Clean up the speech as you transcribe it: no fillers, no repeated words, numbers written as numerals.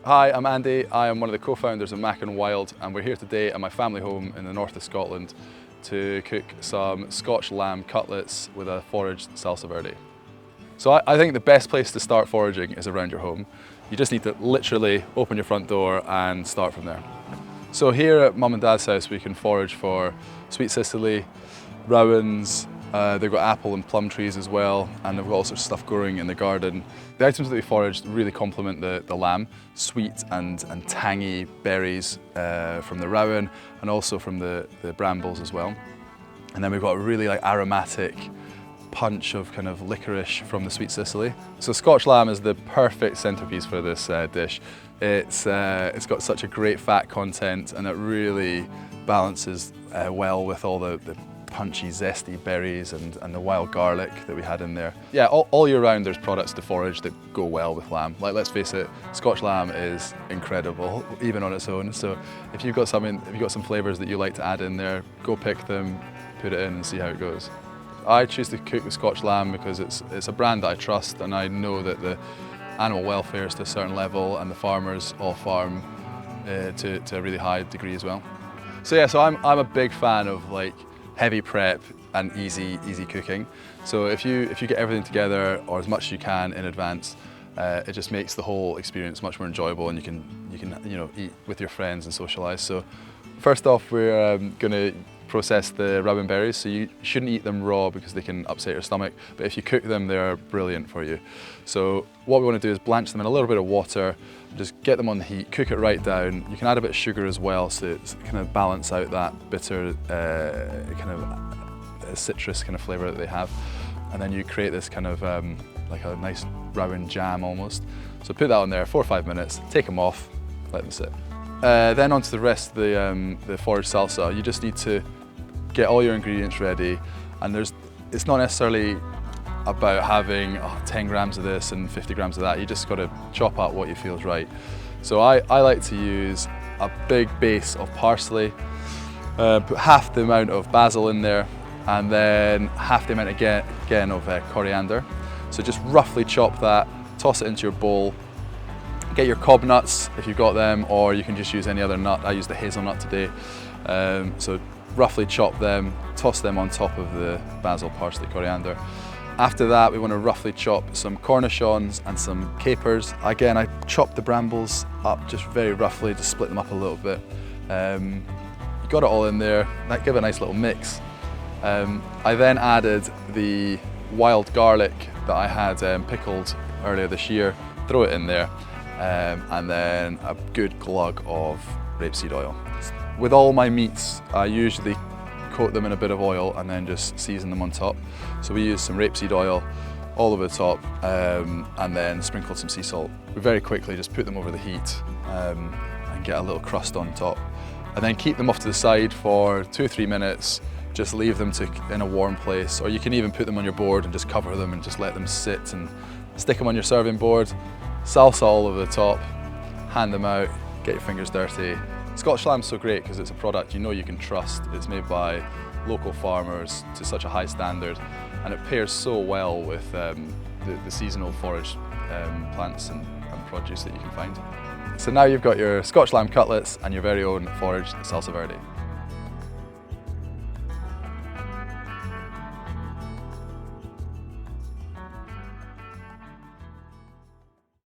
Hi, I'm Andy. I am one of the co-founders of Mac and Wild, and we're here today at my family home in the north of Scotland to cook some Scotch lamb cutlets with a foraged salsa verde. So I think the best place to start foraging is around your home. You just need to literally open your front door and start from there. So here at Mum and Dad's house we can forage for sweet Sicily, rowans, they've got apple and plum trees as well, and they've got all sorts of stuff growing in the garden. The items that we foraged really complement the lamb. Sweet and tangy berries from the rowan and also from the brambles as well. And then we've got a really aromatic punch of kind of licorice from the sweet Sicily. So Scotch lamb is the perfect centerpiece for this dish. It's got such a great fat content, and it really balances well with all the punchy, zesty berries and the wild garlic that we had in there. Yeah, all year round there's products to forage that go well with lamb. Like, let's face it, Scotch lamb is incredible, even on its own. So if you've got some flavours that you like to add in there, go pick them, put it in and see how it goes. I choose to cook with Scotch lamb because it's a brand that I trust, and I know that the animal welfare is to a certain level and the farmers all farm to a really high degree as well. So yeah, so I'm a big fan of heavy prep and easy cooking. So if you get everything together, or as much as you can in advance, it just makes the whole experience much more enjoyable, and you can eat with your friends and socialise. So first off, we're going to process the rowan berries. So you shouldn't eat them raw because they can upset your stomach, but if you cook them, they're brilliant for you. So what we want to do is blanch them in a little bit of water, just get them on the heat, cook it right down. You can add a bit of sugar as well, so it's kind of balance out that bitter kind of citrus kind of flavour that they have. And then you create this kind of like a nice rowan jam almost. So put that on there, 4 or 5 minutes, take them off, let them sit. Then onto the rest of the foraged salsa. You just need to get all your ingredients ready, and it's not necessarily about having 10 grams of this and 50 grams of that. You just got to chop up what you feel is right. So I like to use a big base of parsley, put half the amount of basil in there, and then half the amount again of coriander. So just roughly chop that, toss it into your bowl. Get your cob nuts if you've got them, or you can just use any other nut. I used the hazelnut today. So roughly chop them, toss them on top of the basil, parsley, coriander. After that, we want to roughly chop some cornichons and some capers. Again, I chopped the brambles up just very roughly, just split them up a little bit. You got it all in there, that give it a nice little mix. I then added the wild garlic that I had pickled earlier this year, throw it in there. And then a good glug of rapeseed oil. With all my meats, I usually coat them in a bit of oil and then just season them on top. So we use some rapeseed oil all over the top, and then sprinkled some sea salt. We very quickly just put them over the heat and get a little crust on top. And then keep them off to the side for 2 or 3 minutes. Just leave them in a warm place, or you can even put them on your board and just cover them and just let them sit, and stick them on your serving board. Salsa all over the top, hand them out, get your fingers dirty. Scotch lamb's so great because it's a product you can trust. It's made by local farmers to such a high standard, and it pairs so well with the seasonal foraged plants and produce that you can find. So now you've got your Scotch lamb cutlets and your very own foraged salsa verde.